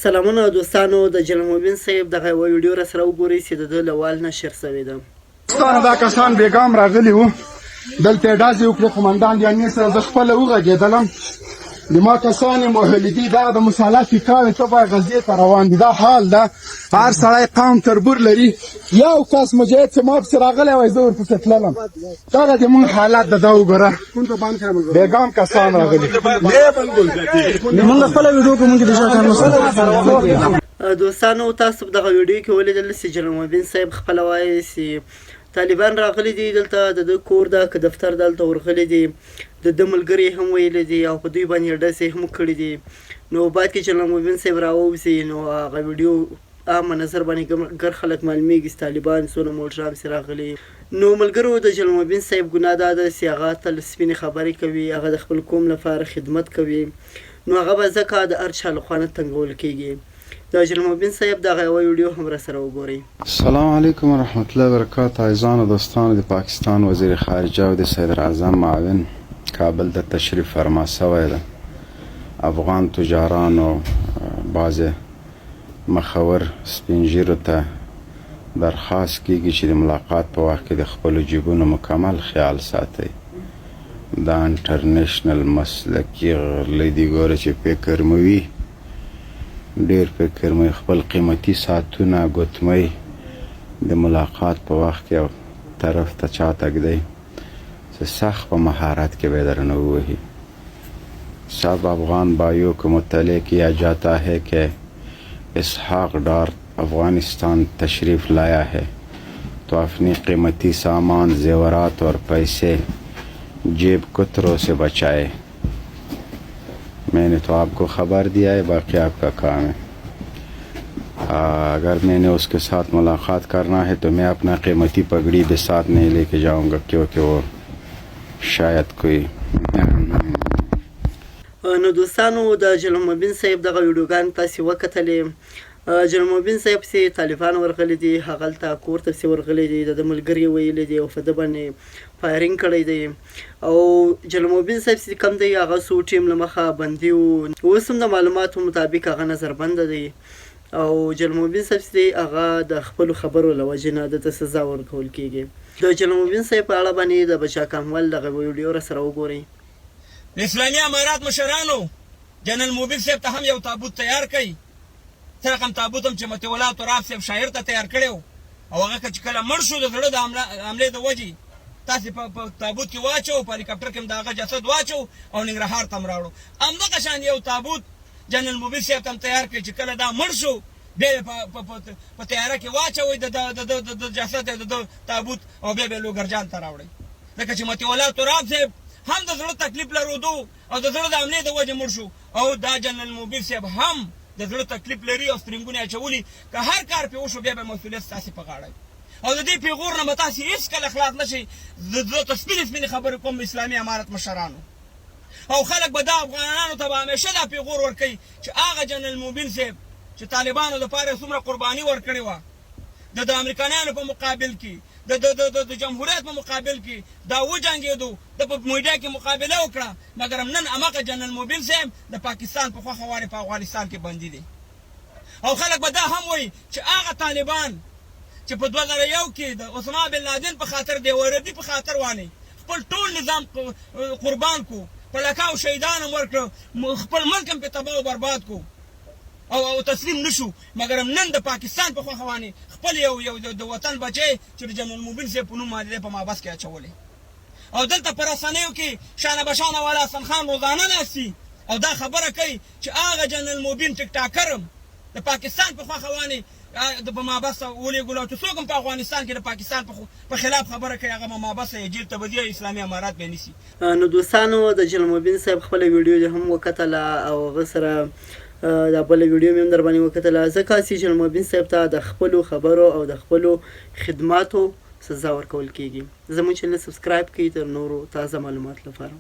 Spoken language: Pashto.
سلامونه دوستانو، د جلال مبین صاحب دغه ویډیو را سره وګورئ چې د ده له وال نشر شوې ده. دا کسان بیګام راغلي وو، دلته ډازې وکړې، قمندان یعنې سره زه خپله وغږېدلم. د ما کسان یې موهلي دي، دغه د مصالح فکاوې ته به غزې ته روان دي. دا حال ده، هر سړی قوم تربور لري. یو کس مجاهد چې ما پسې راغلی وای، زه ورپسې تللم. دغه د مونږ حالت ده. دا وګوره، بیګام کسان راغلي. مونږ خپله ویډیو کوو، مونږ د شا کار مسله. دوستانو، تاسو په دغه ویډیو کې ولیدل چې جلال مبین صاحب خپله وایي چې طالبان راغلي دي دلته، د ده کور ده که دفتر دلته ورغلي دي، د ده ملګري هم ویلي دي او په دوی باندې ډزې هم کړي دي. نو باید کې جلال مبین صاحب راووځي، نو هغه ویډیو عامه نظر باندې ګر خلک معلومیږي چې طالبان څونه موټران پسې راغلي. نو ملګرو، د جلال مبین صاحب ګناه دا ده چې هغه تل سپینې خبرې کوي، هغه د خپل قوم لپاره خدمت کوي، نو هغه به ځکه د هر چا لخوا نه تنګول کېږي. د جلال مبین صاحب دغه یوه ویډیو هم را سره وګورئ. السلام علیکم ورحمت الله وبرکاته. عزیزان و دوستان، د پاکستان وزیر خارجه او د صدر اعظم معاون کابل ته تشریف فرما شوی ده. افغان تجارانو بعض مخور سپین ږیرو ته درخواست کیږي چې د ملاقات په وخت کې د خپلو جیبونو مکمل خیال ساتئ. دا انټرنیشنل مسلکي غرلی دي، ګوره چې فکر مو وي، ډیر فکر مې خپل قیمتي ساعتونه ګوتمۍ د ملاقات په وخت کې یو طرف ته چا تږدئ چې سخت په مهارت کې به درنه ووهي. सब अफगान भाइयों को मुतल्लिक़ किया जाता है कि इसहाक डार अफ़गानिस्तान तशरीफ़ लाया है, तो अपनी कीमती सामान, ज़ेवरात और पैसे जेब कुतरों से बचाए. मैंने तो आपको ख़बर दिया है, बाकी आपका काम है. अगर मैंने उसके साथ मुलाकात करना है तो मैं अपना कीमती पगड़ी भी साथ नहीं लेके जाऊंगा, क्योंकि वो शायद कोई. نو دوستانو، د جلال مبین صاحب دغه ویډیوګانې تاسې وکتلې. جلال مبین صاحب پسې طالبان ورغلي دي، هغه هلته کور ته پسې ورغلي دي، د ده ملګري ویلي دي او په ده باندې فایرینګ کړی دی. او جلال مبین صاحب چې کوم دی، هغه څو ټیم له مخه بندي و. اوس هم د معلوماتو مطابق هغه نظربنده دی. او جلال مبین صاحب چې دی، هغه د خپلو خبرو له وجې نه ده ته سزا ورکول کېږي. د جلال مبین صاحب په اړه باندې د بچا کامول دغه ویډیو را سره وګورئ. د اسلامي امارات مشرانو جنرال مبین صاحب ته هم یو تابوت تیار کړي. څه رقم تابوت هم چې مطیع الله تراب صاحب شاعر ته تیار کړی و، او هغه چې کله مړ شو د زړه د حملې د وجې تاسې په تابوت کې واچو، په هلیکاپټر کې هم د هغه جسد واچو او ننګرهار ته هم راوړو. همدغه شان یو تابوت جنرال مبین صاحب ته هم تیار کړي چې کله دا مړ شو بیا یې په تیاره کې واچوئ د جسد د تابوت، او بیا یې لوګرجان ته راوړئ. ځکه چې مطیع الله تراب صاحب هم د زړه تکلیف لرودو او د زړه د حملې د وجې مړ شو، او دا جنرال مبین صاحب هم د زړه تکلیف لري او سټرینګونه یې اچولي. که هر کار پرې وشو بیا به مسؤلیت ستاسې په غاړه وي، او د دې پیغور نه به تاسې هېڅکله خلاص نه شئ. زه ته سپینې خبرې کوم اسلامي امارت مشرانو، او خلک به دا افغانانو ته به همیشه دا پیغور ورکوي چې هغه جنرال مبین صاحب چې طالبانو دپاره څومره قرباني ورکړې وه، د امریکایانو په مقابل کې، د جمهوریت په مقابل کې دا وجنګېدو، د په مویډیا کې مقابله وکړه، مګر نن هماغه جنرال مبین صاحب د پاکستان په خوښه وارې په افغانستان کې بندي دی. او خلک به دا هم وایي چې هغه طالبان چې په 2001 کې د اسامه بن لادن په خاطر د وردي په خاطر وانه خپل ټول نظام قربان کو، په لکاو شهیدان هم ورکړه، خپل ملک هم په تباه او برباد کو او تسلیم نشو، مګر نن د پاکستان په خوښه وانه خپل یو د وطن بچی چې د جنرال مبین صاحب په نوم باندې په محبس کې اچولې. او دلته په رسنیو کې شانه بشانه والا حسن خان روزانه ناستي او دا خبره کوي چې هغه جنرال مبین ټیک ټاکرم د پاکستان په خوښه وانه په محبس ولېږلو، چې څوک هم په افغانستان کې د پاکستان په خلاف خبره کوي، هغه محبس یې جیل ته به ځي، اسلامي امارات به نیسي. نو دوستانو، د جلال مبین صاحب خپله ویډیو هم وکتله او هغه سره دا بله ویډیو مې هم در باندې وکتله، ځکه چې جلال مبین صاحب ته د خپلو خبرو او د خپلو خدماتو سزا ورکول کېږي. زموږ چینل سبسکرایب کړئ تر نورو تازه معلومات لپاره.